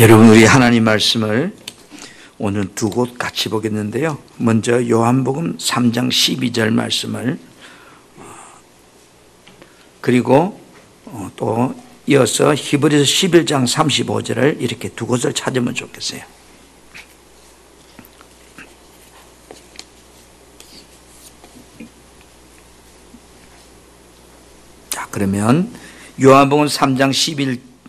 여러분, 우리 하나님 말씀을 오늘 두 곳 같이 보겠는데요. 먼저 요한복음 3장 12절 말씀을, 그리고 또 이어서 히브리서 11장 35절을 이렇게 두 곳을 찾으면 좋겠어요. 자, 그러면 요한복음 3장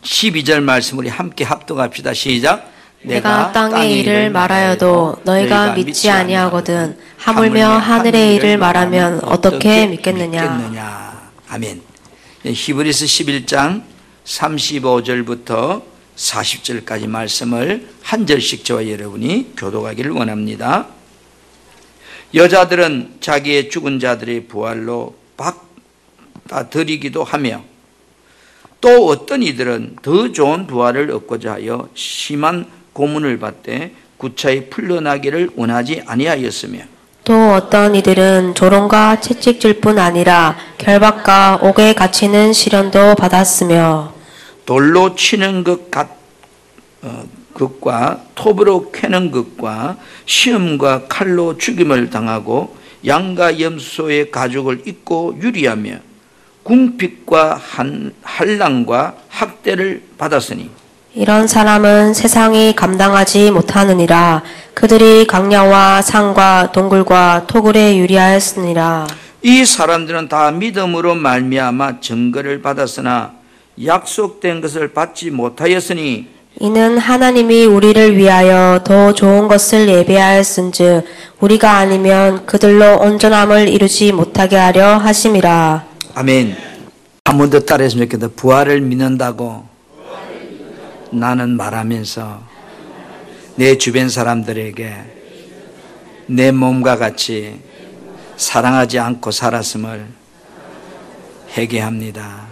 12절 말씀 우리 함께 합독합시다. 시작. 내가 땅의 일을 말하여도 너희가 믿지 아니하거든 하물며 하늘의 일을 말하면 어떻게 믿겠느냐. 아멘. 히브리서 11장 35절부터 40절까지 말씀을 한 절씩 저와 여러분이 교독하기를 원합니다. 여자들은 자기의 죽은 자들의 부활로 받아들이기도 하며, 또 어떤 이들은 더 좋은 부활을 얻고자 하여 심한 고문을 받되 구차히 풀려나기를 원하지 아니하였으며, 또 어떤 이들은 조롱과 채찍질 뿐 아니라 결박과 옥에 갇히는 시련도 받았으며, 돌로 치는 것과 톱으로 캐는 것과 시험과 칼로 죽임을 당하고 양과 염소의 가죽을 입고 유리하며 궁핍과 한랑과 학대를 받았으니, 이런 사람은 세상이 감당하지 못하느니라. 그들이 강야와 산과 동굴과 토굴에 유리하였으니라. 이 사람들은 다 믿음으로 말미암아 증거를 받았으나 약속된 것을 받지 못하였으니, 이는 하나님이 우리를 위하여 더 좋은 것을 예비하였은즉 우리가 아니면 그들로 온전함을 이루지 못하게 하려 하심이라. 아멘. 한 번 더 따라했으면 좋겠다. 부활을 믿는다고 나는 말하면서 내 주변 사람들에게 내 몸과 같이 사랑하지 않고 살았음을 회개합니다.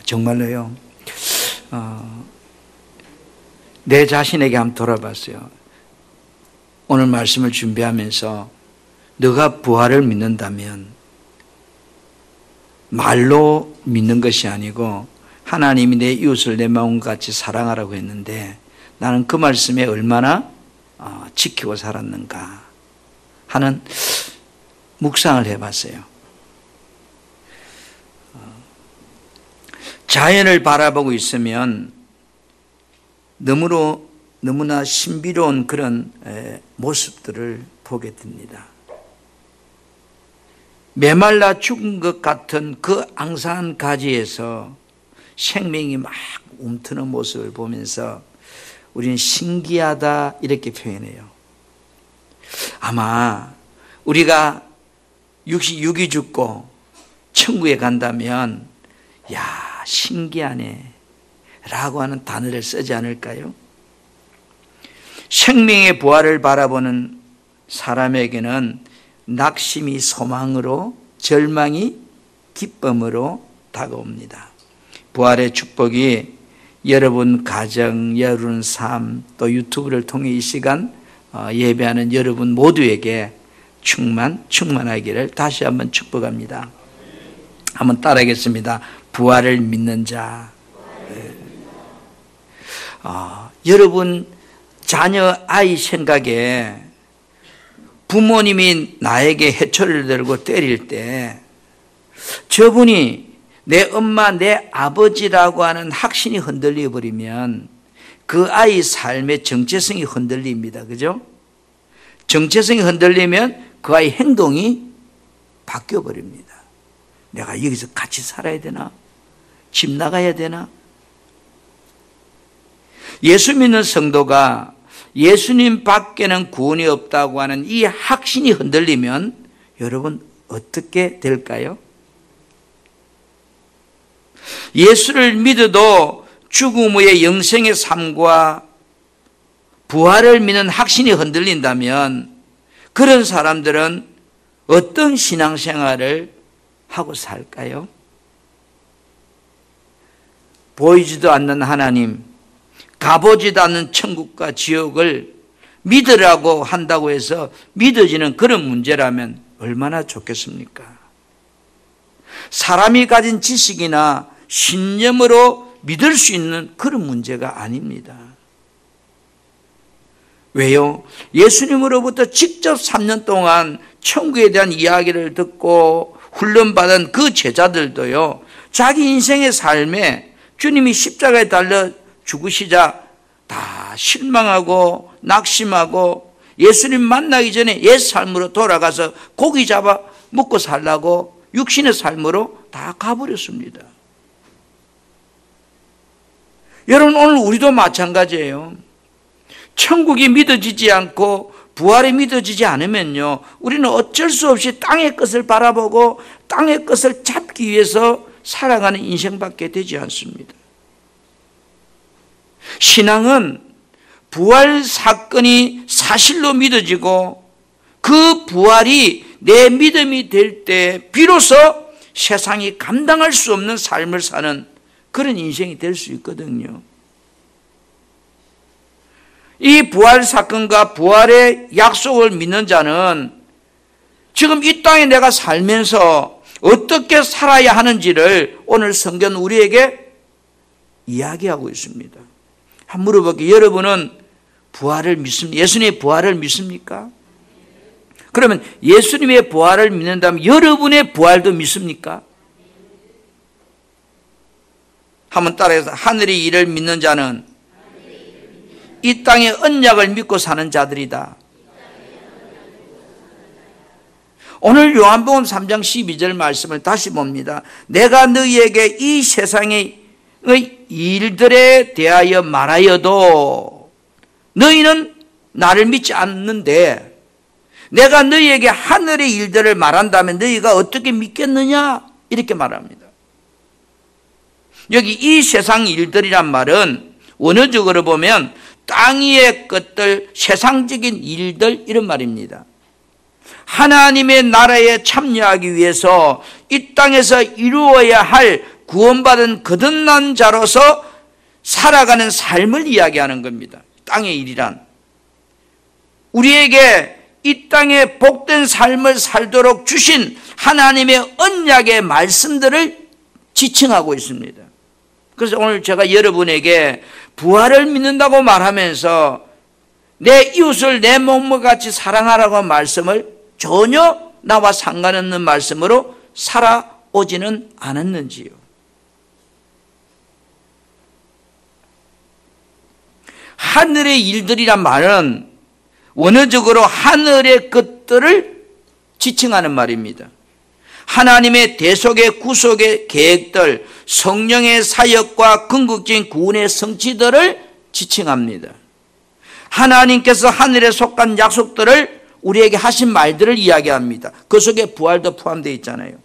정말로요. 내 자신에게 한번 돌아봤어요. 오늘 말씀을 준비하면서 너가 부활을 믿는다면 말로 믿는 것이 아니고 하나님이 내 이웃을 내 마음과 같이 사랑하라고 했는데 나는 그 말씀에 얼마나 지키고 살았는가 하는 묵상을 해봤어요. 자연을 바라보고 있으면 너무나 신비로운 그런 모습들을 보게 됩니다. 메말라 죽은 것 같은 그 앙상한 가지에서 생명이 막 움트는 모습을 보면서 우리는 신기하다 이렇게 표현해요. 아마 우리가 육이 죽고 천국에 간다면 야, 신기하네 라고 하는 단어를 쓰지 않을까요? 생명의 부활을 바라보는 사람에게는 낙심이 소망으로, 절망이 기쁨으로 다가옵니다. 부활의 축복이 여러분 가정, 여러분 삶, 또 유튜브를 통해 이 시간 예배하는 여러분 모두에게 충만하기를 다시 한번 축복합니다. 한번 따라하겠습니다. 부활을 믿는 자. 여러분 자녀 아이 생각에 부모님이 나에게 해초를 들고 때릴 때 저분이 내 엄마, 내 아버지라고 하는 확신이 흔들려 버리면 그 아이 삶의 정체성이 흔들립니다. 그죠? 정체성이 흔들리면 그 아이 행동이 바뀌어 버립니다. 내가 여기서 같이 살아야 되나? 집 나가야 되나? 예수 믿는 성도가 예수님 밖에는 구원이 없다고 하는 이 확신이 흔들리면 여러분 어떻게 될까요? 예수를 믿어도 죽음 후의 영생의 삶과 부활을 믿는 확신이 흔들린다면 그런 사람들은 어떤 신앙생활을 하고 살까요? 보이지도 않는 하나님, 가보지도 않는 천국과 지옥을 믿으라고 한다고 해서 믿어지는 그런 문제라면 얼마나 좋겠습니까? 사람이 가진 지식이나 신념으로 믿을 수 있는 그런 문제가 아닙니다. 왜요? 예수님으로부터 직접 3년 동안 천국에 대한 이야기를 듣고 훈련받은 그 제자들도요, 자기 인생의 삶에 주님이 십자가에 달려 죽으시자 다 실망하고 낙심하고 예수님 만나기 전에 옛 삶으로 돌아가서 고기 잡아 먹고 살라고 육신의 삶으로 다 가버렸습니다. 여러분, 오늘 우리도 마찬가지예요. 천국이 믿어지지 않고 부활이 믿어지지 않으면요, 우리는 어쩔 수 없이 땅의 것을 바라보고 땅의 것을 잡기 위해서 살아가는 인생밖에 되지 않습니다. 신앙은 부활 사건이 사실로 믿어지고 그 부활이 내 믿음이 될 때 비로소 세상이 감당할 수 없는 삶을 사는 그런 인생이 될 수 있거든요. 이 부활 사건과 부활의 약속을 믿는 자는 지금 이 땅에 내가 살면서 어떻게 살아야 하는지를 오늘 성경은 우리에게 이야기하고 있습니다. 한번 물어볼게요. 여러분은 부활을 믿습니까? 예수님의 부활을 믿습니까? 그러면 예수님의 부활을 믿는다면 여러분의 부활도 믿습니까? 한번 따라해서, 하늘의 일을 믿는 자는 이 땅의 언약을 믿고 사는 자들이다. 오늘 요한복음 3장 12절 말씀을 다시 봅니다. 내가 너희에게 이 세상의 일들에 대하여 말하여도 너희는 나를 믿지 않는데 내가 너희에게 하늘의 일들을 말한다면 너희가 어떻게 믿겠느냐? 이렇게 말합니다. 여기 이 세상 일들이란 말은 원어적으로 보면 땅 위의 것들, 세상적인 일들, 이런 말입니다. 하나님의 나라에 참여하기 위해서 이 땅에서 이루어야 할 구원받은 거듭난 자로서 살아가는 삶을 이야기하는 겁니다. 땅의 일이란 우리에게 이 땅에 복된 삶을 살도록 주신 하나님의 언약의 말씀들을 지칭하고 있습니다. 그래서 오늘 제가 여러분에게 부활을 믿는다고 말하면서 내 이웃을 내 몸과 같이 사랑하라고 말씀을 전혀 나와 상관없는 말씀으로 살아오지는 않았는지요. 하늘의 일들이란 말은 원어적으로 하늘의 것들을 지칭하는 말입니다. 하나님의 대속의 구속의 계획들, 성령의 사역과 궁극적인 구원의 성취들을 지칭합니다. 하나님께서 하늘에 속한 약속들을 우리에게 하신 말들을 이야기합니다. 그 속에 부활도 포함되어 있잖아요.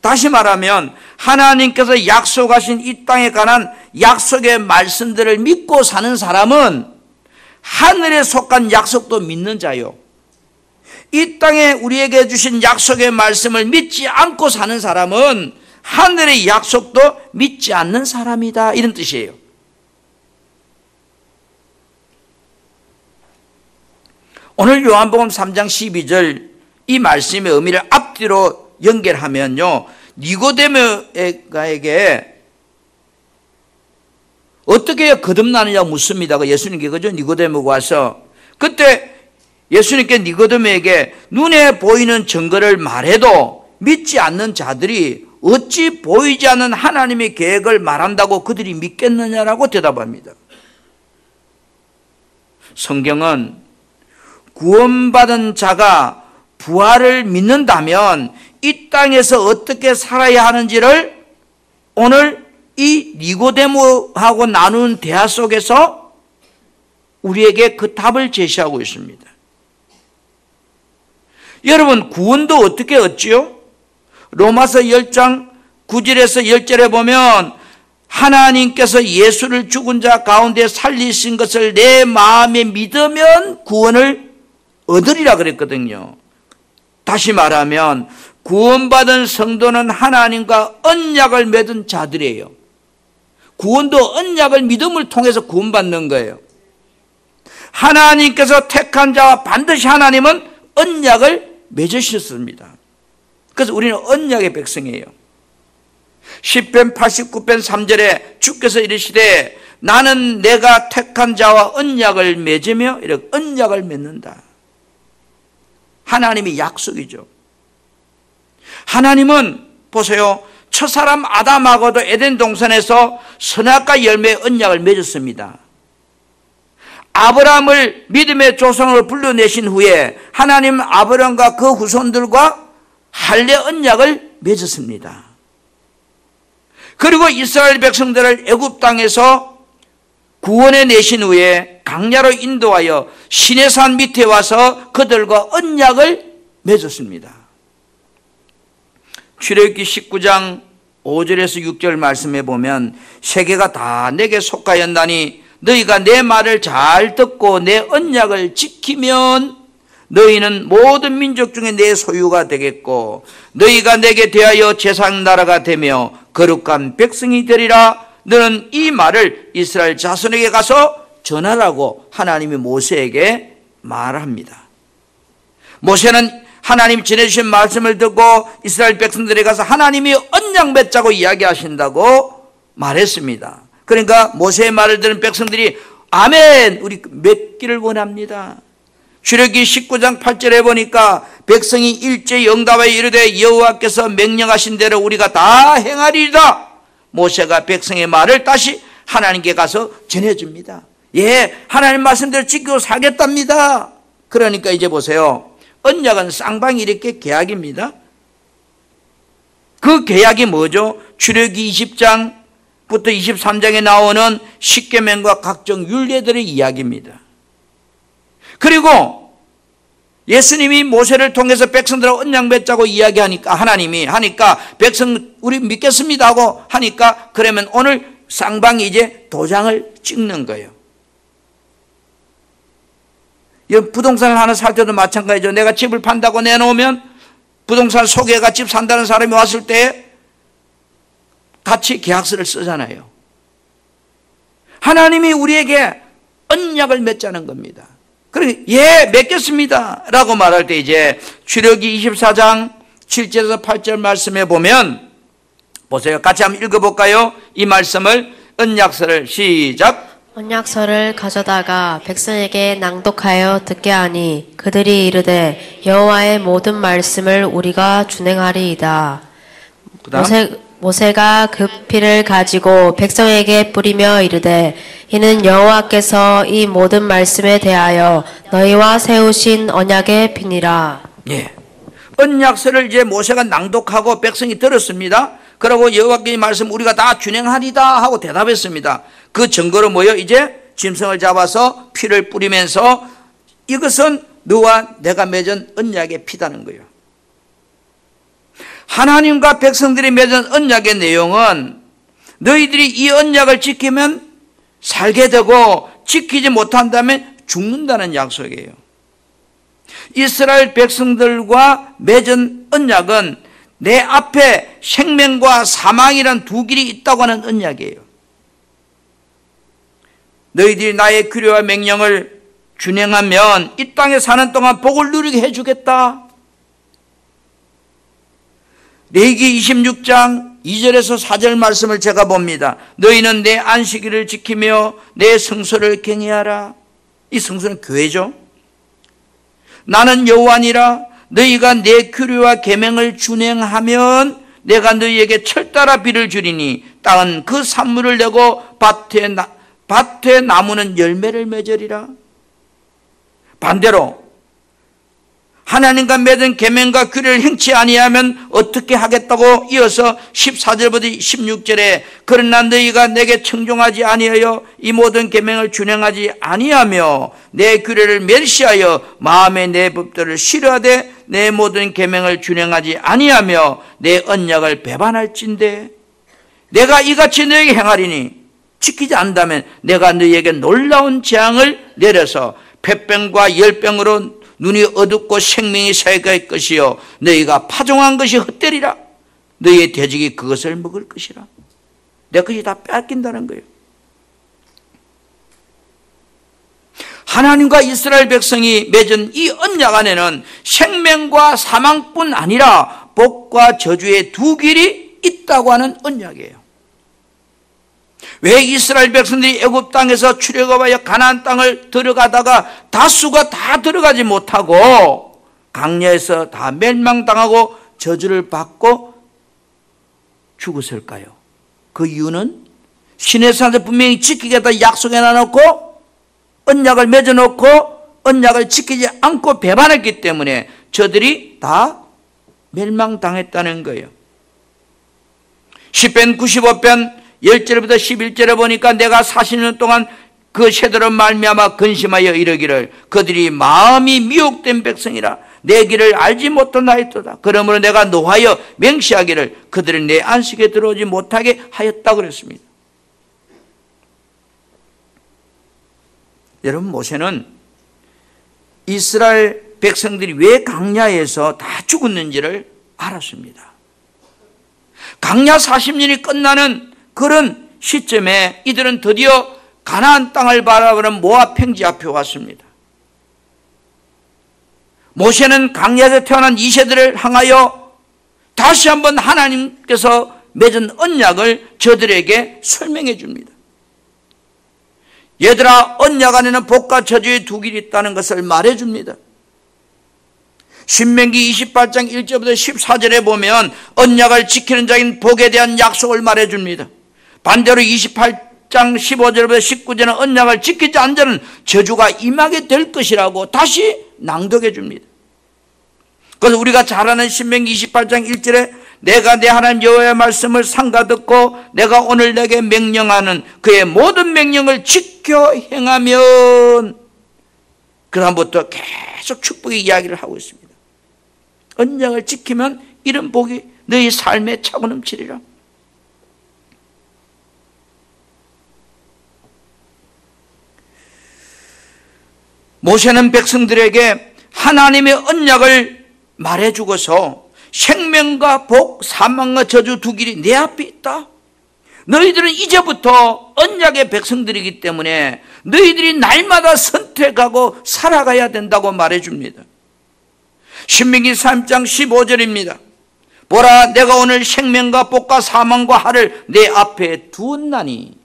다시 말하면 하나님께서 약속하신 이 땅에 관한 약속의 말씀들을 믿고 사는 사람은 하늘에 속한 약속도 믿는 자요. 이 땅에 우리에게 주신 약속의 말씀을 믿지 않고 사는 사람은 하늘의 약속도 믿지 않는 사람이다, 이런 뜻이에요. 오늘 요한복음 3장 12절 이 말씀의 의미를 앞뒤로 연결하면요, 니고데모에게 어떻게 거듭나느냐고 묻습니다. 예수님께, 그죠? 니고데모가 와서 그때 예수님께 니고데모에게 눈에 보이는 증거를 말해도 믿지 않는 자들이 어찌 보이지 않는 하나님의 계획을 말한다고 그들이 믿겠느냐라고 대답합니다. 성경은 구원받은 자가 부활을 믿는다면 이 땅에서 어떻게 살아야 하는지를 오늘 이 니고데모하고 나눈 대화 속에서 우리에게 그 답을 제시하고 있습니다. 여러분, 구원도 어떻게 얻지요? 로마서 10장 9절에서 10절에 보면 하나님께서 예수를 죽은 자 가운데 살리신 것을 내 마음에 믿으면 구원을 얻으리라 그랬거든요. 다시 말하면 구원받은 성도는 하나님과 언약을 맺은 자들이에요. 구원도 언약을 믿음을 통해서 구원받는 거예요. 하나님께서 택한 자와 반드시 하나님은 언약을 맺으셨습니다. 그래서 우리는 언약의 백성이에요. 시편 89편 3절에 주께서 이르시되 나는 내가 택한 자와 언약을 맺으며 이렇게 언약을 맺는다. 하나님이 약속이죠. 하나님은 보세요. 첫사람 아담하고도 에덴 동산에서 선악과 열매의 언약을 맺었습니다. 아브라함을 믿음의 조상으로 불러내신 후에 하나님 아브라함과 그 후손들과 할례 언약을 맺었습니다. 그리고 이스라엘 백성들을 애굽 땅에서 구원해 내신 후에 강야로 인도하여 시내산 밑에 와서 그들과 언약을 맺었습니다. 출애굽기 19장 5절에서 6절 말씀해 보면 세계가 다 내게 속하였나니 너희가 내 말을 잘 듣고 내 언약을 지키면 너희는 모든 민족 중에 내 소유가 되겠고 너희가 내게 대하여 제사장 나라가 되며 거룩한 백성이 되리라. 너는 이 말을 이스라엘 자손에게 가서 전하라고 하나님이 모세에게 말합니다. 모세는 하나님 전해주신 말씀을 듣고 이스라엘 백성들에게 가서 하나님이 언약 맺자고 이야기하신다고 말했습니다. 그러니까 모세의 말을 들은 백성들이 아멘, 우리 맺기를 원합니다. 출애굽기 19장 8절에 보니까 백성이 일제히 응답하여 이르되 여호와께서 명령하신 대로 우리가 다 행하리이다. 모세가 백성의 말을 다시 하나님께 가서 전해줍니다. 예, 하나님 말씀대로 지키고 살겠답니다. 그러니까 이제 보세요. 언약은 쌍방이 이렇게 계약입니다. 그 계약이 뭐죠? 출애굽기 20장부터 23장에 나오는 십계명과 각종 율례들의 이야기입니다. 그리고 예수님이 모세를 통해서 백성들하고 언약 맺자고 이야기하니까 하나님이 하니까 백성 우리 믿겠습니다 하고 하니까 그러면 오늘 쌍방이 이제 도장을 찍는 거예요. 부동산을 하나 살 때도 마찬가지죠. 내가 집을 판다고 내놓으면 부동산 소개가 집 산다는 사람이 왔을 때 같이 계약서를 쓰잖아요. 하나님이 우리에게 언약을 맺자는 겁니다. 그러니 예, 맺겠습니다 라고 말할 때 이제 출애굽기 24장 7절에서 8절 말씀에 보면 보세요. 같이 한번 읽어볼까요? 이 말씀을 언약서를 시작. 언약서를 가져다가 백성에게 낭독하여 듣게 하니 그들이 이르되 여호와의 모든 말씀을 우리가 준행하리이다. 모세가 그 피를 가지고 백성에게 뿌리며 이르되 이는 여호와께서 이 모든 말씀에 대하여 너희와 세우신 언약의 피니라. 예, 언약서를 이제 모세가 낭독하고 백성이 들었습니다. 그러고 여호와께의 말씀 우리가 다 준행하리다 하고 대답했습니다. 그 증거로 뭐요? 이제 짐승을 잡아서 피를 뿌리면서 이것은 너와 내가 맺은 언약의 피다는 거예요. 하나님과 백성들이 맺은 언약의 내용은 너희들이 이 언약을 지키면 살게 되고 지키지 못한다면 죽는다는 약속이에요. 이스라엘 백성들과 맺은 언약은 내 앞에 생명과 사망이란 두 길이 있다고 하는 언약이에요. 너희들이 나의 규례와 명령을 준행하면 이 땅에 사는 동안 복을 누리게 해주겠다. 레위기 26장 2절에서 4절 말씀을 제가 봅니다. 너희는 내 안식일을 지키며 내 성소를 경외하라. 이 성소는 교회죠. 나는 여호와니라. 너희가 내 규례와 계명을 준행하면 내가 너희에게 철따라 비를 주리니 땅은 그 산물을 내고 밭에 나무는 열매를 맺으리라. 반대로 하나님과 맺은 계명과 규례를 행치 아니하면 어떻게 하겠다고 이어서 14절부터 16절에 그러나 너희가 내게 청종하지 아니하여 이 모든 계명을 준행하지 아니하며 내 규례를 멸시하여 마음에 내 법도를 싫어하되 내 모든 계명을 준행하지 아니하며 내 언약을 배반할진대 내가 이같이 너희에게 행하리니 지키지 않는다면 내가 너희에게 놀라운 재앙을 내려서 폐병과 열병으로 눈이 어둡고 생명이 쇠갈 것이요 너희가 파종한 것이 헛되리라. 너희의 돼지가 그것을 먹을 것이라. 내 것이 다 뺏긴다는 거예요. 하나님과 이스라엘 백성이 맺은 이 언약 안에는 생명과 사망뿐 아니라 복과 저주의 두 길이 있다. 주겠다고 하는 언약이에요. 왜 이스라엘 백성들이 애굽 땅에서 출애굽하여 가나안 땅을 들어가다가 다수가 다 들어가지 못하고 광야에서 다 멸망당하고 저주를 받고 죽었을까요? 그 이유는 신의 산에서 분명히 지키겠다 약속해 놔놓고 언약을 맺어놓고 언약을 지키지 않고 배반했기 때문에 저들이 다 멸망당했다는 거예요. 시편 95편 10절부터 11절에 보니까 내가 40년 동안 그 세대로 말미암아 근심하여 이르기를 그들이 마음이 미혹된 백성이라 내 길을 알지 못하나이도다. 그러므로 내가 노하여 맹시하기를 그들은 내 안식에 들어오지 못하게 하였다고 그랬습니다. 여러분, 모세는 이스라엘 백성들이 왜 광야에서 다 죽었는지를 알았습니다. 광야 40년이 끝나는 그런 시점에 이들은 드디어 가나안 땅을 바라보는 모압 평지 앞에 왔습니다. 모세는 광야에서 태어난 이 세대를 향하여 다시 한번 하나님께서 맺은 언약을 저들에게 설명해 줍니다. 얘들아, 언약 안에는 복과 저주의 두 길이 있다는 것을 말해 줍니다. 신명기 28장 1절부터 14절에 보면 언약을 지키는 자인 복에 대한 약속을 말해 줍니다. 반대로 28장 15절부터 19절은 언약을 지키지 않은 자는 저주가 임하게 될 것이라고 다시 낭독해 줍니다. 그래서 우리가 잘 아는 신명기 28장 1절에 내가 내 하나님 여호와의 말씀을 삼가 듣고 내가 오늘 내게 명령하는 그의 모든 명령을 지켜 행하면, 그 다음부터 계속 축복의 이야기를 하고 있습니다. 언약을 지키면 이런 복이 너희 삶에 차고 넘치리라. 모세는 백성들에게 하나님의 언약을 말해주고서 생명과 복, 사망과 저주 두 길이 내 앞에 있다. 너희들은 이제부터 언약의 백성들이기 때문에 너희들이 날마다 선택하고 살아가야 된다고 말해줍니다. 신명기 3장 15절입니다. 보라, 내가 오늘 생명과 복과 사망과 화를 내 앞에 두었나니.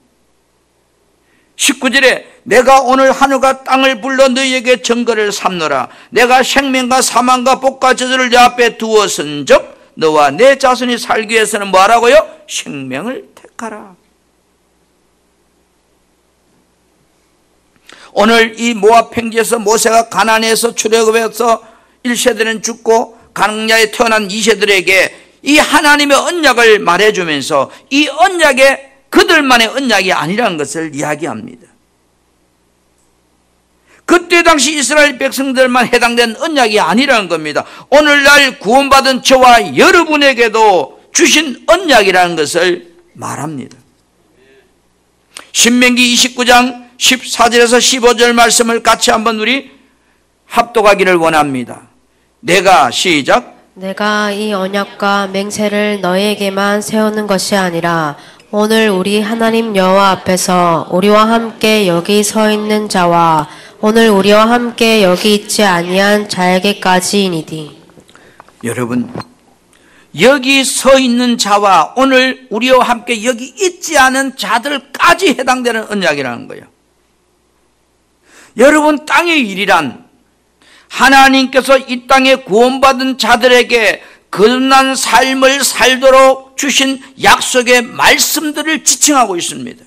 19절에 내가 오늘 하늘과 땅을 불러 너희에게 증거를 삼노라. 내가 생명과 사망과 복과 저주를 내 앞에 두었은즉 너와 내 자손이 살기 위해서는 뭐라고요? 생명을 택하라. 오늘 이 모압 평지에서 모세가 가나안에서 출애굽해서 1세대는 죽고 광야에 태어난 2세들에게 이 하나님의 언약을 말해주면서 이 언약에 그들만의 언약이 아니라는 것을 이야기합니다. 그때 당시 이스라엘 백성들만 해당된 언약이 아니라는 겁니다. 오늘날 구원받은 저와 여러분에게도 주신 언약이라는 것을 말합니다. 신명기 29장 14절에서 15절 말씀을 같이 한번 우리 합독하기를 원합니다. 내가 시작. 내가 이 언약과 맹세를 너희에게만 세우는 것이 아니라 오늘 우리 하나님 여호와 앞에서 우리와 함께 여기 서 있는 자와 오늘 우리와 함께 여기 있지 아니한 자에게까지이니디. 여러분, 여기 서 있는 자와 오늘 우리와 함께 여기 있지 않은 자들까지 해당되는 언약이라는 거예요. 여러분, 땅의 일이란 하나님께서 이 땅에 구원받은 자들에게 거듭난 삶을 살도록 주신 약속의 말씀들을 지칭하고 있습니다.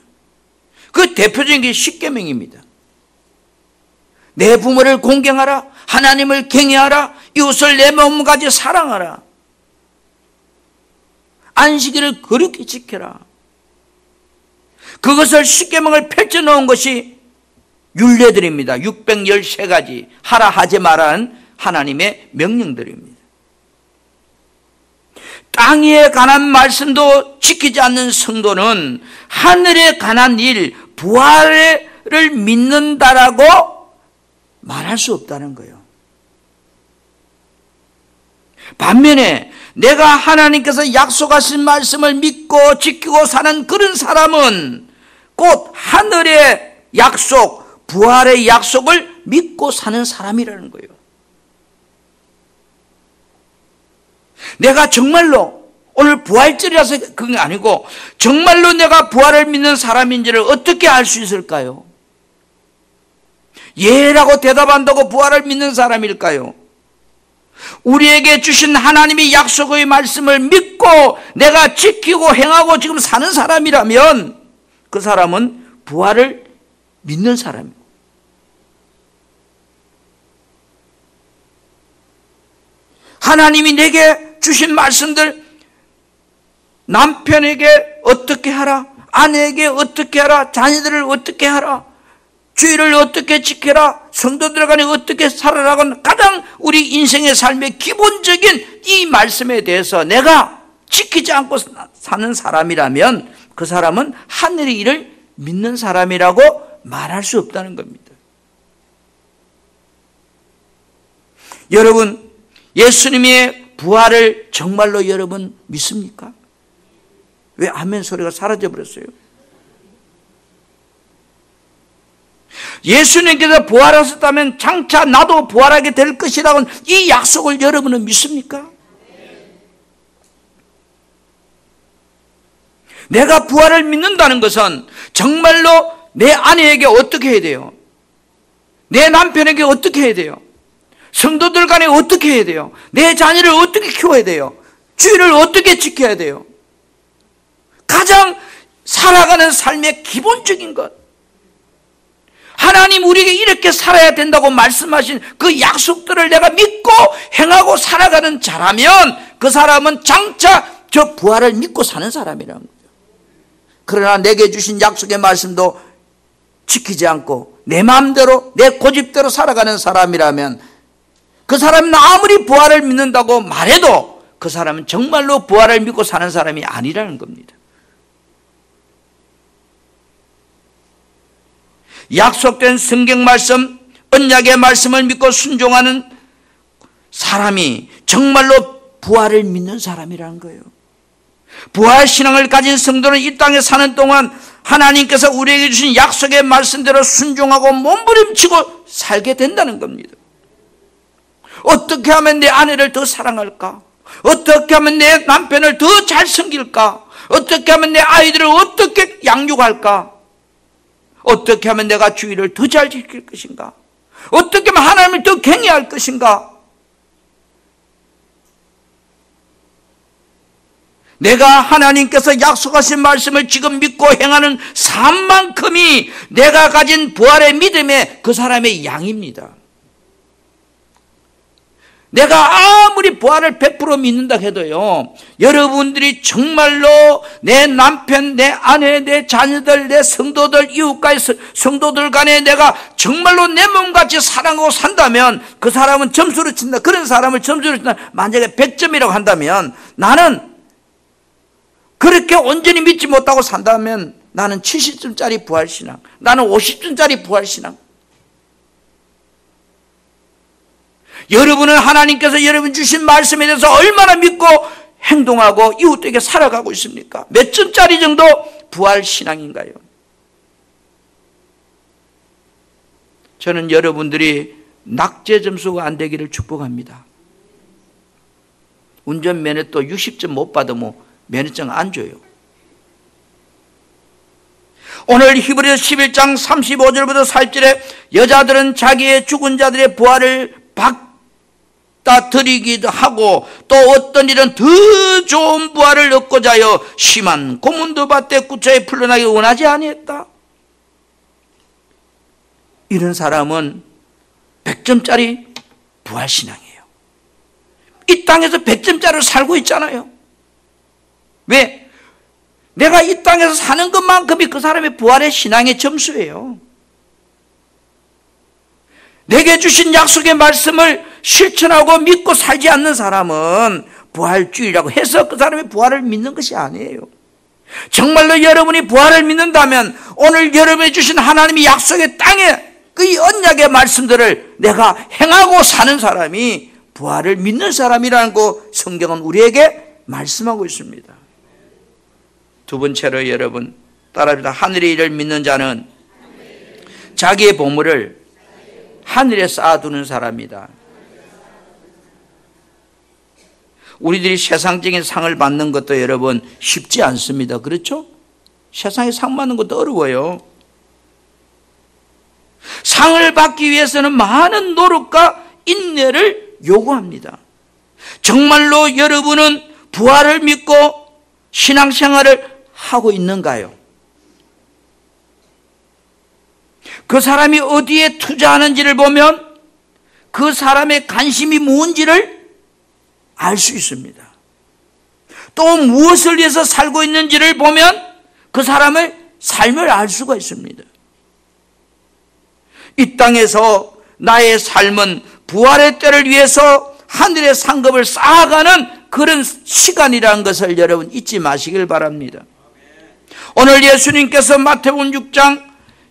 그 대표적인 게 십계명입니다. 내 부모를 공경하라, 하나님을 경외하라, 이웃을 내 몸까지 사랑하라, 안식일을 거룩히 지켜라. 그것을 십계명을 펼쳐놓은 것이 율례들입니다. 613가지 하라 하지 말라는 하나님의 명령들입니다. 땅에 관한 말씀도 지키지 않는 성도는 하늘에 관한 일, 부활을 믿는다라고 말할 수 없다는 거예요. 반면에 내가 하나님께서 약속하신 말씀을 믿고 지키고 사는 그런 사람은 곧 하늘의 약속, 부활의 약속을 믿고 사는 사람이라는 거예요. 내가 정말로 오늘 부활절이라서 그게 아니고 정말로 내가 부활을 믿는 사람인지를 어떻게 알 수 있을까요? 예라고 대답한다고 부활을 믿는 사람일까요? 우리에게 주신 하나님의 약속의 말씀을 믿고 내가 지키고 행하고 지금 사는 사람이라면 그 사람은 부활을 믿는 사람입니다. 하나님이 내게 주신 말씀들, 남편에게 어떻게 하라, 아내에게 어떻게 하라, 자녀들을 어떻게 하라, 주의를 어떻게 지켜라, 성도들 간에 어떻게 살아라고 가장 우리 인생의 삶의 기본적인 이 말씀에 대해서 내가 지키지 않고 사는 사람이라면 그 사람은 하늘의 일을 믿는 사람이라고 말할 수 없다는 겁니다. 여러분, 예수님의 부활을 정말로 여러분 믿습니까? 왜 아멘 소리가 사라져 버렸어요? 예수님께서 부활하셨다면 장차 나도 부활하게 될 것이라고 이 약속을 여러분은 믿습니까? 내가 부활을 믿는다는 것은 정말로 내 아내에게 어떻게 해야 돼요? 내 남편에게 어떻게 해야 돼요? 성도들 간에 어떻게 해야 돼요? 내 자녀를 어떻게 키워야 돼요? 주의를 어떻게 지켜야 돼요? 가장 살아가는 삶의 기본적인 것, 하나님 우리에게 이렇게 살아야 된다고 말씀하신 그 약속들을 내가 믿고 행하고 살아가는 자라면 그 사람은 장차 저 부활을 믿고 사는 사람이라는 거죠. 그러나 내게 주신 약속의 말씀도 지키지 않고 내 마음대로 내 고집대로 살아가는 사람이라면 그 사람은 아무리 부활을 믿는다고 말해도 그 사람은 정말로 부활을 믿고 사는 사람이 아니라는 겁니다. 약속된 성경 말씀, 언약의 말씀을 믿고 순종하는 사람이 정말로 부활을 믿는 사람이라는 거예요. 부활 신앙을 가진 성도는 이 땅에 사는 동안 하나님께서 우리에게 주신 약속의 말씀대로 순종하고 몸부림치고 살게 된다는 겁니다. 어떻게 하면 내 아내를 더 사랑할까? 어떻게 하면 내 남편을 더 잘 섬길까? 어떻게 하면 내 아이들을 어떻게 양육할까? 어떻게 하면 내가 주의를 더 잘 지킬 것인가? 어떻게 하면 하나님을 더 경외할 것인가? 내가 하나님께서 약속하신 말씀을 지금 믿고 행하는 삶만큼이 내가 가진 부활의 믿음의 그 사람의 양입니다. 내가 아무리 부활을 100% 믿는다 해도요, 여러분들이 정말로 내 남편, 내 아내, 내 자녀들, 내 성도들, 이웃과의 성도들 간에 내가 정말로 내 몸같이 사랑하고 산다면 그 사람은 점수를 친다. 그런 사람을 점수를 친다. 만약에 100점이라고 한다면 나는 그렇게 온전히 믿지 못하고 산다면 나는 70점짜리 부활신앙, 나는 50점짜리 부활신앙. 여러분은 하나님께서 여러분 주신 말씀에 대해서 얼마나 믿고 행동하고 이웃에게 살아가고 있습니까? 몇 점짜리 정도 부활신앙인가요? 저는 여러분들이 낙제 점수가 안 되기를 축복합니다. 운전면허 또 60점 못 받으면 면허증 안 줘요. 오늘 히브리서 11장 35절부터 40절에 여자들은 자기의 죽은 자들의 부활을 받다 드리기도 하고 또 어떤 일은 더 좋은 부활을 얻고자 하여 심한 고문도 받되 구차에 풀려나기 원하지 아니했다. 이런 사람은 100점짜리 부활신앙이에요. 이 땅에서 100점짜리로 살고 있잖아요. 왜? 내가 이 땅에서 사는 것만큼이 그 사람의 부활의 신앙의 점수예요. 내게 주신 약속의 말씀을 실천하고 믿고 살지 않는 사람은 부활주의라고 해서 그 사람의 부활을 믿는 것이 아니에요. 정말로 여러분이 부활을 믿는다면 오늘 여러분이 주신 하나님의 약속의 땅에 그 언약의 말씀들을 내가 행하고 사는 사람이 부활을 믿는 사람이라는 거 성경은 우리에게 말씀하고 있습니다. 두 번째로 여러분 따라합니다. 하늘의 일을 믿는 자는 자기의 보물을 하늘에 쌓아두는 사람이다. 우리들이 세상적인 상을 받는 것도 여러분 쉽지 않습니다. 그렇죠? 세상에 상 받는 것도 어려워요. 상을 받기 위해서는 많은 노력과 인내를 요구합니다. 정말로 여러분은 부활을 믿고 신앙생활을 하고 있는가요? 그 사람이 어디에 투자하는지를 보면 그 사람의 관심이 뭔지를 알 수 있습니다. 또 무엇을 위해서 살고 있는지를 보면 그 사람의 삶을 알 수가 있습니다. 이 땅에서 나의 삶은 부활의 때를 위해서 하늘의 상급을 쌓아가는 그런 시간이라는 것을 여러분 잊지 마시길 바랍니다. 오늘 예수님께서 마태복음 6장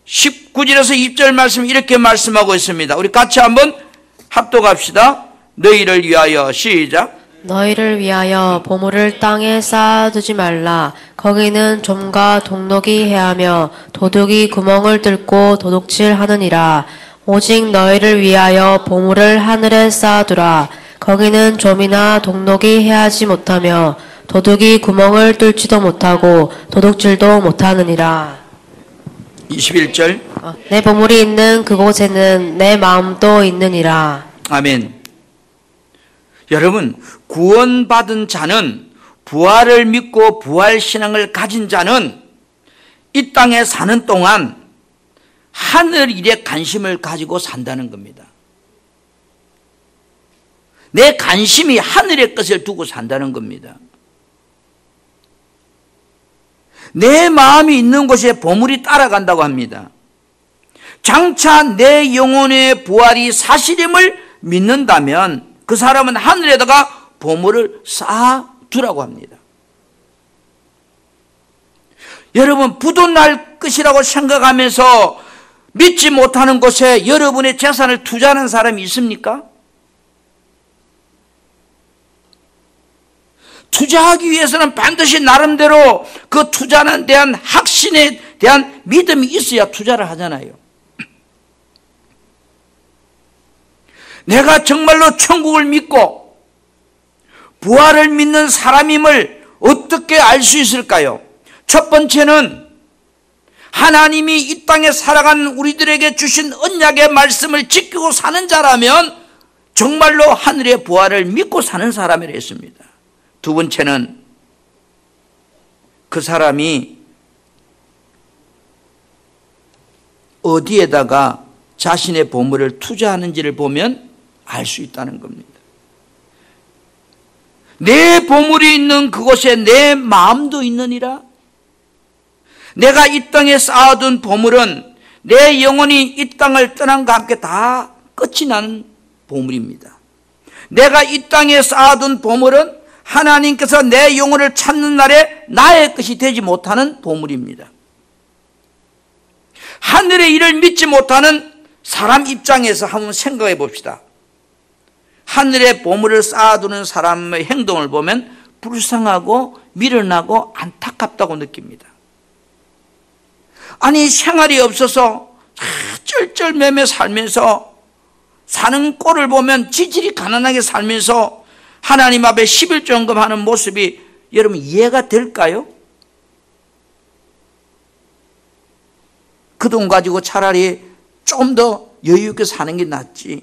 19절에서 20절 말씀 이렇게 말씀하고 있습니다. 우리 같이 한번 합독합시다. 너희를 위하여 시작. 너희를 위하여 보물을 땅에 쌓아두지 말라. 거기는 좀과 동록이 해하며 도둑이 구멍을 뚫고 도둑질하느니라. 오직 너희를 위하여 보물을 하늘에 쌓아두라. 거기는 좀이나 동록이 해하지 못하며 도둑이 구멍을 뚫지도 못하고 도둑질도 못하느니라. 21절. 내 보물이 있는 그곳에는 내 마음도 있느니라. 아멘. 여러분, 구원받은 자는, 부활을 믿고 부활신앙을 가진 자는 이 땅에 사는 동안 하늘 일에 관심을 가지고 산다는 겁니다. 내 관심이 하늘의 것을 두고 산다는 겁니다. 내 마음이 있는 곳에 보물이 따라간다고 합니다. 장차 내 영혼의 부활이 사실임을 믿는다면 그 사람은 하늘에다가 보물을 쌓아두라고 합니다. 여러분, 부도 날 것이라고 생각하면서 믿지 못하는 곳에 여러분의 재산을 투자하는 사람이 있습니까? 투자하기 위해서는 반드시 나름대로 그 투자에 대한 확신에 대한 믿음이 있어야 투자를 하잖아요. 내가 정말로 천국을 믿고 부활을 믿는 사람임을 어떻게 알 수 있을까요? 첫 번째는 하나님이 이 땅에 살아간 우리들에게 주신 언약의 말씀을 지키고 사는 자라면 정말로 하늘의 부활을 믿고 사는 사람이라 했습니다. 두 번째는 그 사람이 어디에다가 자신의 보물을 투자하는지를 보면 알 수 있다는 겁니다. 내 보물이 있는 그곳에 내 마음도 있느니라. 내가 이 땅에 쌓아둔 보물은 내 영혼이 이 땅을 떠난과 함께 다 끝이 나는 보물입니다. 내가 이 땅에 쌓아둔 보물은 하나님께서 내 영혼을 찾는 날에 나의 것이 되지 못하는 보물입니다. 하늘의 일을 믿지 못하는 사람 입장에서 한번 생각해 봅시다. 하늘의 보물을 쌓아두는 사람의 행동을 보면 불쌍하고 미련하고 안타깝다고 느낍니다. 아니, 생활이 없어서 쩔쩔매매 살면서 사는 꼴을 보면 지질이 가난하게 살면서 하나님 앞에 11조헌금 하는 모습이 여러분 이해가 될까요? 그 돈 가지고 차라리 좀 더 여유 있게 사는 게 낫지.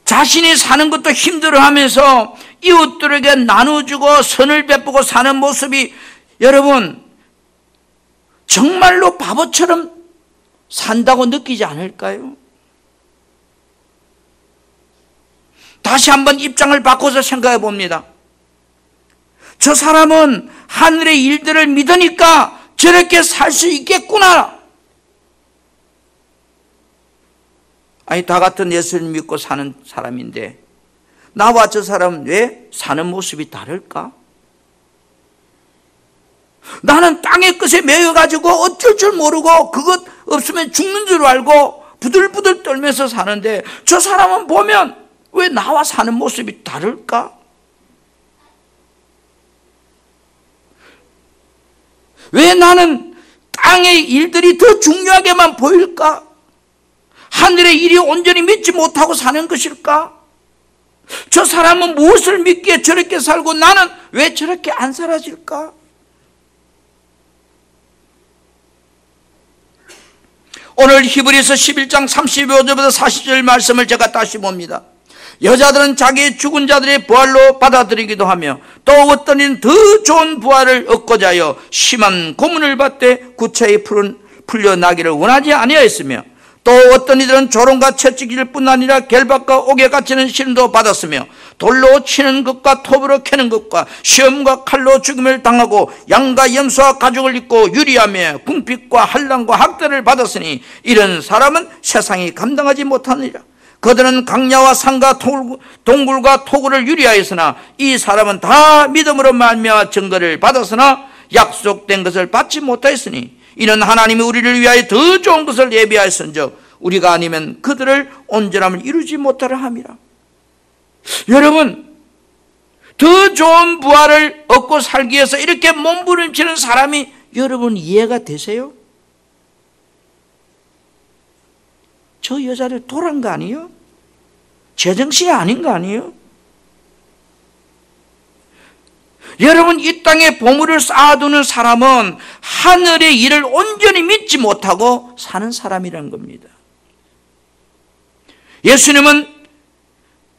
자신이 사는 것도 힘들어하면서 이웃들에게 나눠주고 선을 베푸고 사는 모습이 여러분 정말로 바보처럼 산다고 느끼지 않을까요? 다시 한번 입장을 바꿔서 생각해 봅니다. 저 사람은 하늘의 일들을 믿으니까 저렇게 살 수 있겠구나. 아니, 다 같은 예수를 믿고 사는 사람인데 나와 저 사람은 왜 사는 모습이 다를까? 나는 땅의 것에 매여가지고 어쩔 줄 모르고 그것 없으면 죽는 줄 알고 부들부들 떨면서 사는데 저 사람은 보면 왜 나와 사는 모습이 다를까? 왜 나는 땅의 일들이 더 중요하게만 보일까? 하늘의 일이 온전히 믿지 못하고 사는 것일까? 저 사람은 무엇을 믿기에 저렇게 살고 나는 왜 저렇게 안 살아질까? 오늘 히브리서 11장 35절부터 40절 말씀을 제가 다시 봅니다. 여자들은 자기의 죽은 자들의 부활로 받아들이기도 하며 또 어떤 이는 더 좋은 부활을 얻고자 하여 심한 고문을 받되 구차히 풀려나기를 원하지 아니하였으며 또 어떤 이들은 조롱과 채찍일 뿐 아니라 결박과 옥에 갇히는 시름도 받았으며 돌로 치는 것과 톱으로 캐는 것과 시험과 칼로 죽임을 당하고 양과 염소와 가죽을 입고 유리하며 궁핍과 환난과 학대를 받았으니 이런 사람은 세상이 감당하지 못하느니라. 그들은 강야와 산과 동굴과 토굴을 유리하였으나 이 사람은 다 믿음으로 말미암아 증거를 받았으나 약속된 것을 받지 못하였으니 이는 하나님이 우리를 위하여 더 좋은 것을 예비하였은즉 우리가 아니면 그들을 온전함을 이루지 못하려 함이라. 여러분, 더 좋은 부활을 얻고 살기 위해서 이렇게 몸부림치는 사람이 여러분 이해가 되세요? 저 여자를 도란 거 아니에요? 제정신이 아닌 거 아니에요? 여러분, 이 땅에 보물을 쌓아두는 사람은 하늘의 일을 온전히 믿지 못하고 사는 사람이라는 겁니다. 예수님은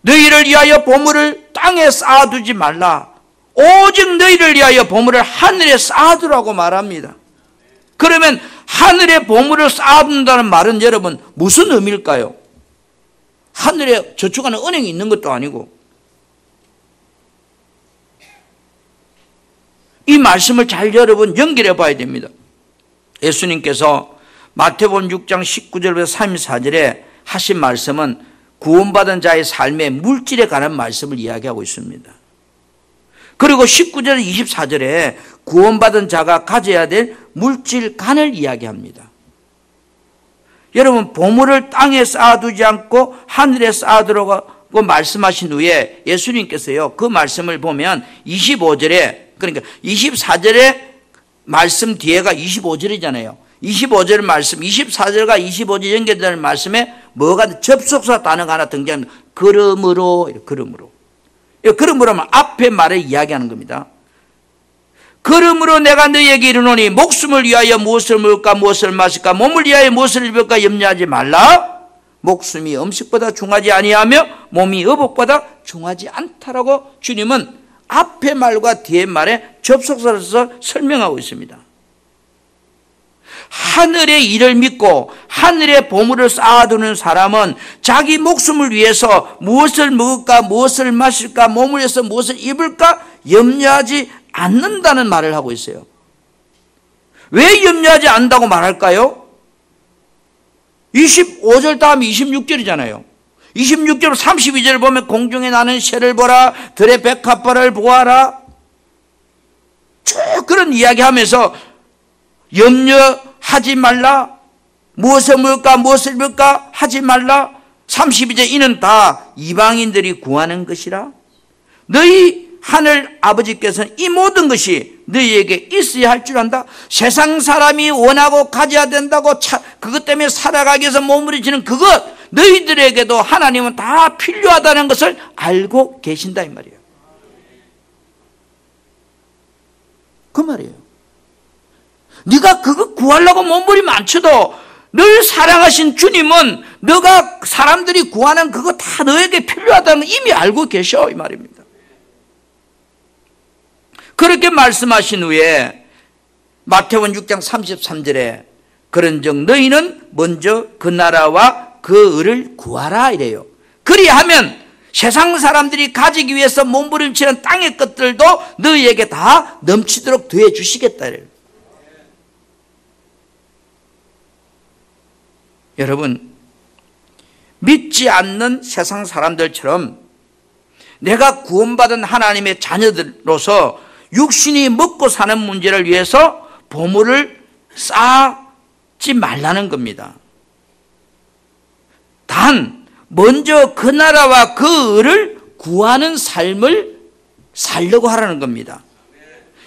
너희를 위하여 보물을 땅에 쌓아두지 말라. 오직 너희를 위하여 보물을 하늘에 쌓아두라고 말합니다. 그러면 하늘에 보물을 쌓아둔다는 말은 여러분 무슨 의미일까요? 하늘에 저축하는 은행이 있는 것도 아니고 이 말씀을 잘 여러분 연결해 봐야 됩니다. 예수님께서 마태복음 6장 19절부터 34절에 하신 말씀은 구원받은 자의 삶의 물질에 관한 말씀을 이야기하고 있습니다. 그리고 19절 24절에 구원받은 자가 가져야 될 물질간을 이야기합니다. 여러분, 보물을 땅에 쌓아두지 않고 하늘에 쌓아두라고 말씀하신 후에 예수님께서요 그 말씀을 보면 25절에 그러니까 24절의 말씀 뒤에가 25절이잖아요. 25절 말씀, 24절과 25절 연결되는 말씀에 뭐가 접속사 단어가 하나 등장합니다. 그러므로. 그러므로 하면 앞에 말을 이야기하는 겁니다. 그러므로 내가 너희에게 이르노니 목숨을 위하여 무엇을 먹을까 무엇을 마실까 몸을 위하여 무엇을 입을까 염려하지 말라. 목숨이 음식보다 중하지 아니하며 몸이 의복보다 중하지 않다라고 주님은 앞에 말과 뒤에 말에 접속사를 써서 설명하고 있습니다. 하늘의 일을 믿고 하늘의 보물을 쌓아두는 사람은 자기 목숨을 위해서 무엇을 먹을까 무엇을 마실까 몸을 위해서 무엇을 입을까 염려하지 않는다는 말을 하고 있어요. 왜 염려하지 않는다고 말할까요? 25절 다음 26절이잖아요. 26절 32절을 보면 공중에 나는 새를 보라 들의 백합화를 보아라 쭉 그런 이야기하면서 염려하지 말라. 무엇을 먹을까 무엇을 입을까 하지 말라. 32절 이는 다 이방인들이 구하는 것이라. 너희 하늘 아버지께서는 이 모든 것이 너희에게 있어야 할 줄 안다. 세상 사람이 원하고 가져야 된다고 그것 때문에 살아가기 위해서 몸부림치는 그것 너희들에게도 하나님은 다 필요하다는 것을 알고 계신다 이 말이에요. 그 말이에요. 네가 그거 구하려고 몸부림 안 쳐도 늘 사랑하신 주님은 너가 사람들이 구하는 그거 다 너에게 필요하다는 걸 이미 알고 계셔 이 말입니다. 그렇게 말씀하신 후에 마태복음 6장 33절에 그런즉 너희는 먼저 그 나라와 그 의를 구하라 이래요. 그리하면 세상 사람들이 가지기 위해서 몸부림치는 땅의 것들도 너희에게 다 넘치도록 더해 주시겠다 이래요. 여러분, 믿지 않는 세상 사람들처럼 내가 구원받은 하나님의 자녀들로서 육신이 먹고 사는 문제를 위해서 보물을 쌓지 말라는 겁니다. 단 먼저 그 나라와 그 의를 구하는 삶을 살려고 하라는 겁니다.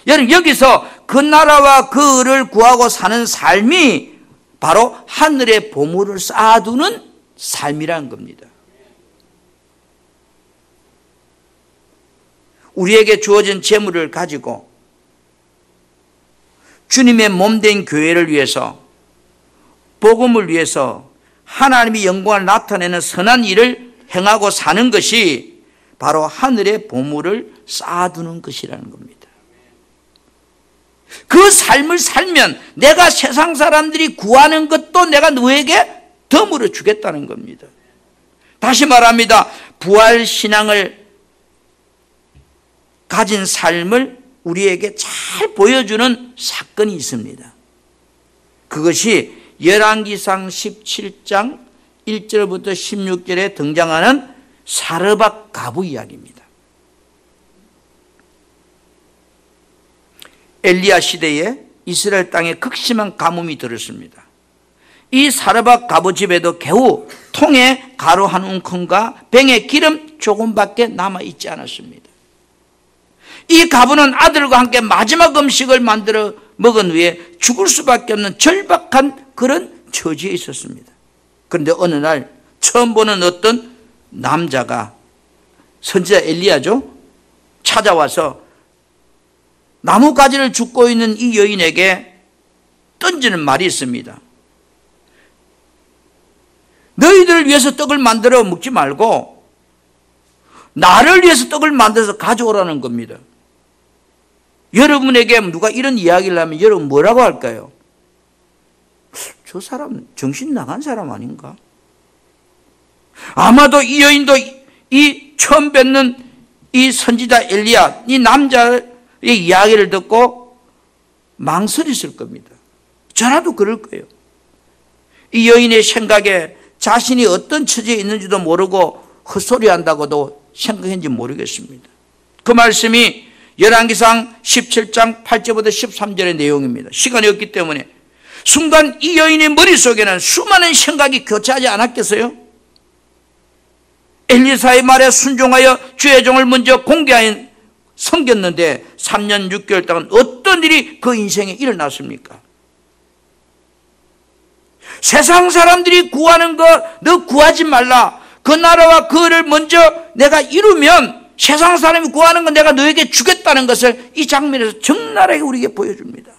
여러분, 여기서 그 나라와 그 의를 구하고 사는 삶이 바로 하늘의 보물을 쌓아두는 삶이라는 겁니다. 우리에게 주어진 재물을 가지고 주님의 몸된 교회를 위해서, 복음을 위해서 하나님의 영광을 나타내는 선한 일을 행하고 사는 것이 바로 하늘의 보물을 쌓아두는 것이라는 겁니다. 그 삶을 살면 내가 세상 사람들이 구하는 것도 내가 너에게 덤으로 주겠다는 겁니다. 다시 말합니다. 부활신앙을 가진 삶을 우리에게 잘 보여주는 사건이 있습니다. 그것이 열왕기상 17장 1절부터 16절에 등장하는 사르밧 가부 이야기입니다. 엘리야 시대에 이스라엘 땅에 극심한 가뭄이 들었습니다. 이 사르밧 가부 집에도 겨우 통에 가루 한 움큼과 병에 기름 조금밖에 남아있지 않았습니다. 이 가부는 아들과 함께 마지막 음식을 만들어 먹은 후에 죽을 수밖에 없는 절박한 그런 처지에 있었습니다. 그런데 어느 날 처음 보는 어떤 남자가, 선지자 엘리야죠, 찾아와서 나뭇가지를 줍고 있는 이 여인에게 던지는 말이 있습니다. 너희들을 위해서 떡을 만들어 먹지 말고 나를 위해서 떡을 만들어서 가져오라는 겁니다. 여러분에게 누가 이런 이야기를 하면 여러분 뭐라고 할까요? 저 사람 정신 나간 사람 아닌가? 아마도 이 여인도 이 처음 뵙는 이 선지자 엘리야, 이 남자의 이야기를 듣고 망설였을 겁니다. 저라도 그럴 거예요. 이 여인의 생각에 자신이 어떤 처지에 있는지도 모르고 헛소리한다고도 생각했는지 모르겠습니다. 그 말씀이 열왕기상 17장 8절부터 13절의 내용입니다. 시간이 없기 때문에 순간 이 여인의 머릿속에는 수많은 생각이 교차하지 않았겠어요? 엘리사의 말에 순종하여 주의 종을 먼저 공개하여 섬겼는데 3년 6개월 동안 어떤 일이 그 인생에 일어났습니까? 세상 사람들이 구하는 거 너 구하지 말라. 그 나라와 그를 먼저 내가 이루면 세상 사람이 구하는 건 내가 너에게 주겠다는 것을 이 장면에서 적나라하게 우리에게 보여줍니다.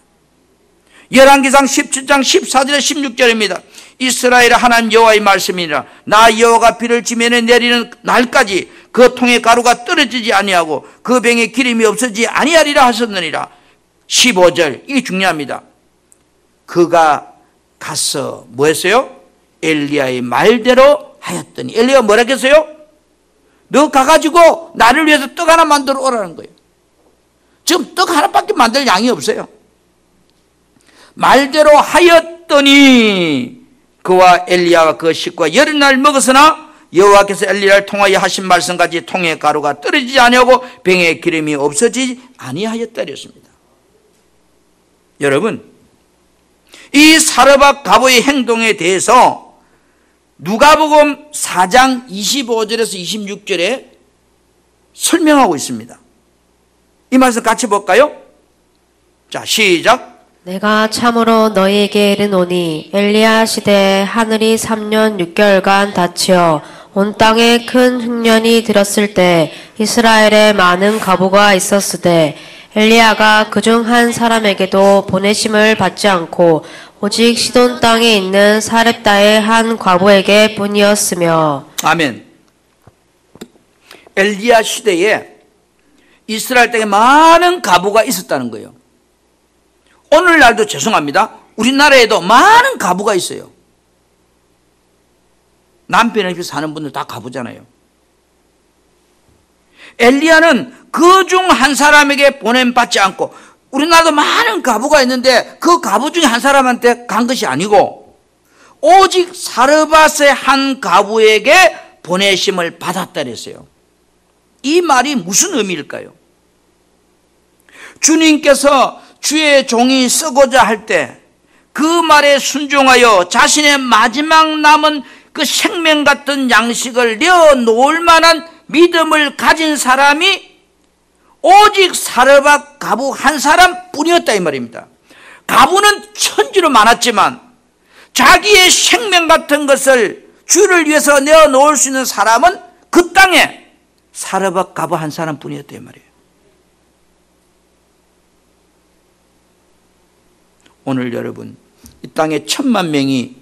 열왕기상 17장 14절에 16절입니다. 이스라엘의 하나님 여호와의 말씀이니라. 나 여호와가 비를 지면에 내리는 날까지 그 통에 가루가 떨어지지 아니하고 그 병에 기름이 없어지지 아니하리라 하셨느니라. 15절, 이게 중요합니다. 그가 가서 뭐 했어요? 엘리야의 말대로 하였더니, 엘리야가 뭐라 했어요? 너 가가지고 나를 위해서 떡 하나 만들어 오라는 거예요. 지금 떡 하나밖에 만들 양이 없어요. 말대로 하였더니 그와 엘리야와 그 식구가 여름날 먹었으나 여호와께서 엘리야를 통하여 하신 말씀까지 통에 가루가 떨어지지 아니하고 병에 기름이 없어지지 아니하였다 그랬습니다. 여러분, 이 사르밧 가부의 행동에 대해서 누가복음 4장 25절에서 26절에 설명하고 있습니다. 이 말씀 같이 볼까요? 자, 시작. 내가 참으로 너희에게 이르노니 엘리야 시대에 하늘이 3년 6개월간 닫히어 온 땅에 큰 흉년이 들었을 때 이스라엘에 많은 가부가 있었으되 엘리야가 그중 한 사람에게도 보내심을 받지 않고 오직 시돈 땅에 있는 사렙다의 한 과부에게 뿐이었으며. 아멘. 엘리야 시대에 이스라엘 땅에 많은 가부가 있었다는 거예요. 오늘날도 죄송합니다. 우리나라에도 많은 가부가 있어요. 남편 없이 사는 분들 다 가부잖아요. 엘리야는 그 중 한 사람에게 보냄받지 않고, 우리나라도 많은 가부가 있는데 그 가부 중에 한 사람한테 간 것이 아니고 오직 사르밧의 한 가부에게 보내심을 받았다 그랬어요. 이 말이 무슨 의미일까요? 주님께서 주의 종이 쓰고자 할 때 그 말에 순종하여 자신의 마지막 남은 그 생명 같은 양식을 내어놓을 만한 믿음을 가진 사람이 오직 사르밧 가부 한 사람뿐이었다 이 말입니다. 가부는 천지로 많았지만 자기의 생명 같은 것을 주를 위해서 내어놓을 수 있는 사람은 그 땅에 사르밧 한 사람뿐이었단 말이에요. 오늘 여러분, 이 땅에 1,000만 명이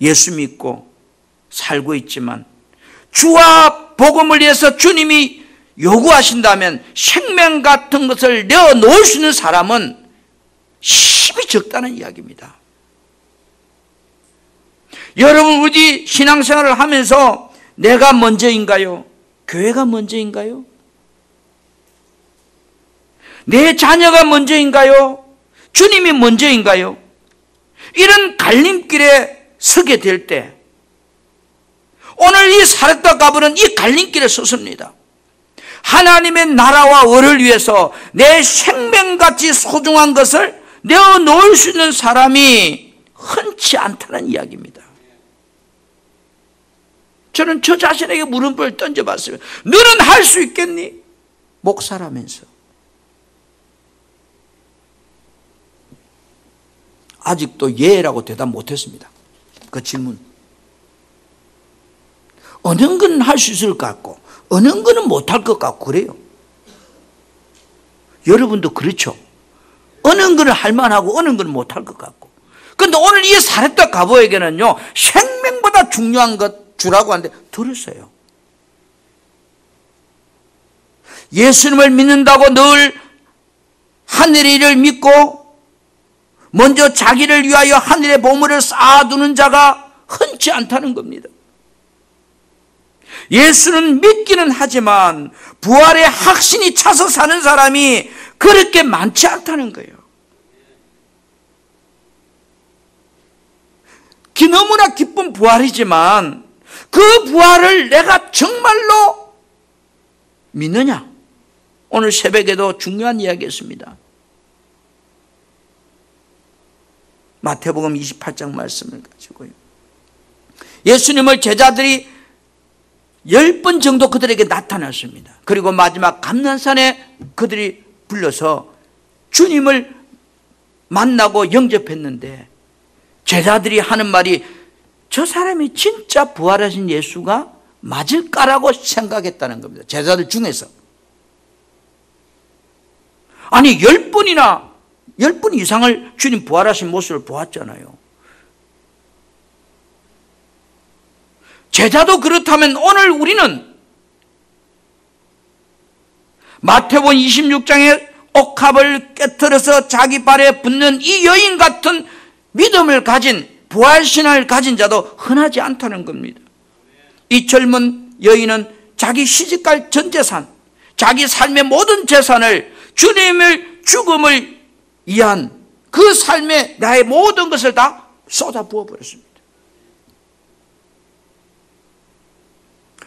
예수 믿고 살고 있지만 주와 복음을 위해서 주님이 요구하신다면 생명 같은 것을 내어놓을 수 있는 사람은 힘이 적다는 이야기입니다. 여러분, 우리 신앙생활을 하면서 내가 먼저인가요? 교회가 먼저인가요? 내 자녀가 먼저인가요? 주님이 먼저인가요? 이런 갈림길에 서게 될 때 오늘 이 사렙과 가브는 이 갈림길에 섰습니다. 하나님의 나라와 의를 위해서 내 생명같이 소중한 것을 내어놓을 수 있는 사람이 흔치 않다는 이야기입니다. 저는 저 자신에게 물음표를 던져봤어요. 너는 할 수 있겠니? 목사라면서. 아직도 예라고 대답 못했습니다. 그 질문. 어느 건 할 수 있을 것 같고 어느 거는 못할 것 같고 그래요. 여러분도 그렇죠. 어느 거는 할 만하고 어느 거는 못할 것 같고. 그런데 오늘 이 사렙과 가보에게는요, 생명보다 중요한 것 주라고 하는데 들었어요. 예수님을 믿는다고 늘 하늘의 일을 믿고 먼저 자기를 위하여 하늘의 보물을 쌓아두는 자가 흔치 않다는 겁니다. 예수는 믿기는 하지만 부활의 확신이 차서 사는 사람이 그렇게 많지 않다는 거예요. 너무나 기쁜 부활이지만 그 부활을 내가 정말로 믿느냐? 오늘 새벽에도 중요한 이야기였습니다. 마태복음 28장 말씀을 가지고요. 예수님을 제자들이 10번 정도 그들에게 나타났습니다. 그리고 마지막 감난산에 그들이 불러서 주님을 만나고 영접했는데 제자들이 하는 말이 저 사람이 진짜 부활하신 예수가 맞을까라고 생각했다는 겁니다. 제자들 중에서. 아니 10번 이상을 주님 부활하신 모습을 보았잖아요. 제자도 그렇다면 오늘 우리는 마태복음 26장에 옥합을 깨트려서 자기 발에 붙는 이 여인 같은 믿음을 가진 부활신앙을 가진 자도 흔하지 않다는 겁니다. 이 젊은 여인은 자기 시집갈 전 재산, 자기 삶의 모든 재산을 주님의 죽음을 위한 그 삶에 나의 모든 것을 다 쏟아 부어버렸습니다.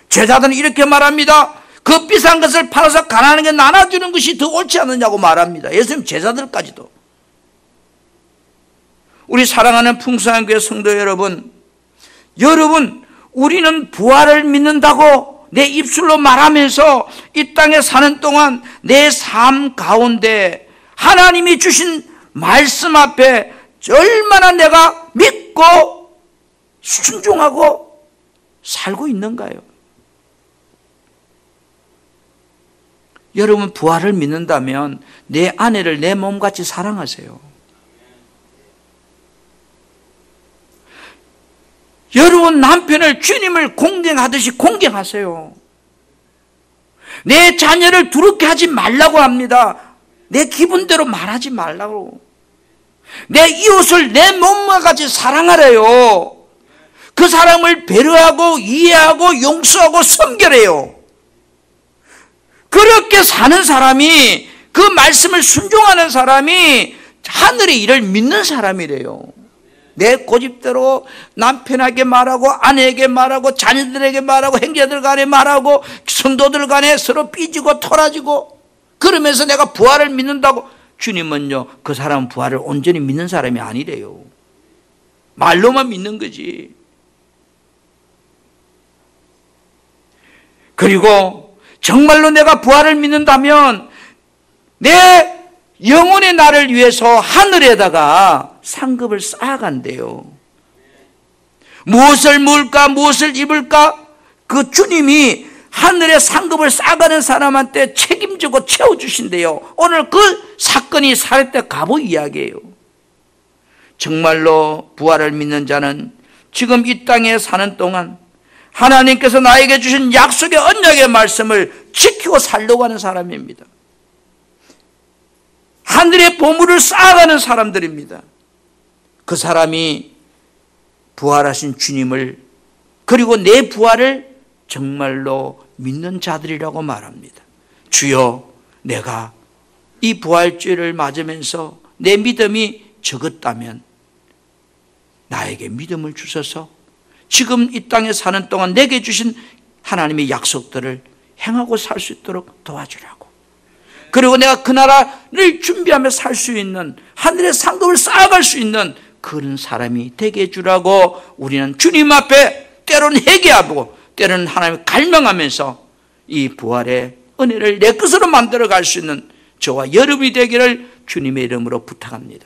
제자들은 이렇게 말합니다. 그 비싼 것을 팔아서 가난하게 나눠주는 것이 더 옳지 않느냐고 말합니다. 예수님 제자들까지도. 우리 사랑하는 풍성한교회 성도 여러분, 우리는 부활을 믿는다고 내 입술로 말하면서 이 땅에 사는 동안 내 삶 가운데 하나님이 주신 말씀 앞에 얼마나 내가 믿고 순종하고 살고 있는가요? 여러분 부활을 믿는다면 내 아내를 내 몸같이 사랑하세요. 여러분 남편을 주님을 공경하듯이 공경하세요. 내 자녀를 두렵게 하지 말라고 합니다. 내 기분대로 말하지 말라고. 내 이웃을 내 몸과 같이 사랑하래요. 그 사람을 배려하고 이해하고 용서하고 섬겨래요. 그렇게 사는 사람이, 그 말씀을 순종하는 사람이 하늘의 일을 믿는 사람이래요. 내 고집대로 남편에게 말하고 아내에게 말하고 자녀들에게 말하고 형제들 간에 말하고 성도들 간에 서로 삐지고 토라지고 그러면서 내가 부활을 믿는다고. 주님은요, 그 사람은 부활을 온전히 믿는 사람이 아니래요. 말로만 믿는 거지. 그리고 정말로 내가 부활을 믿는다면 내 영혼의 나를 위해서 하늘에다가 상급을 쌓아간대요. 무엇을 먹을까, 무엇을 입을까, 그 주님이 하늘의 상급을 쌓아가는 사람한테 책임지고 채워주신대요. 오늘 그 사건이 사렙대 가보 이야기예요. 정말로 부활을 믿는 자는 지금 이 땅에 사는 동안 하나님께서 나에게 주신 약속의 언약의 말씀을 지키고 살려고 하는 사람입니다. 하늘의 보물을 쌓아가는 사람들입니다. 그 사람이 부활하신 주님을, 그리고 내 부활을 정말로 믿는 자들이라고 말합니다. 주여, 내가 이 부활주의를 맞으면서 내 믿음이 적었다면 나에게 믿음을 주셔서 지금 이 땅에 사는 동안 내게 주신 하나님의 약속들을 행하고 살 수 있도록 도와주라고, 그리고 내가 그 나라를 준비하며 살 수 있는, 하늘의 상급을 쌓아갈 수 있는 그런 사람이 되게 해주라고 우리는 주님 앞에 때로는 회개하고 때로는 하나님을 갈망하면서 이 부활의 은혜를 내 것으로 만들어 갈 수 있는 저와 여러분이 되기를 주님의 이름으로 부탁합니다.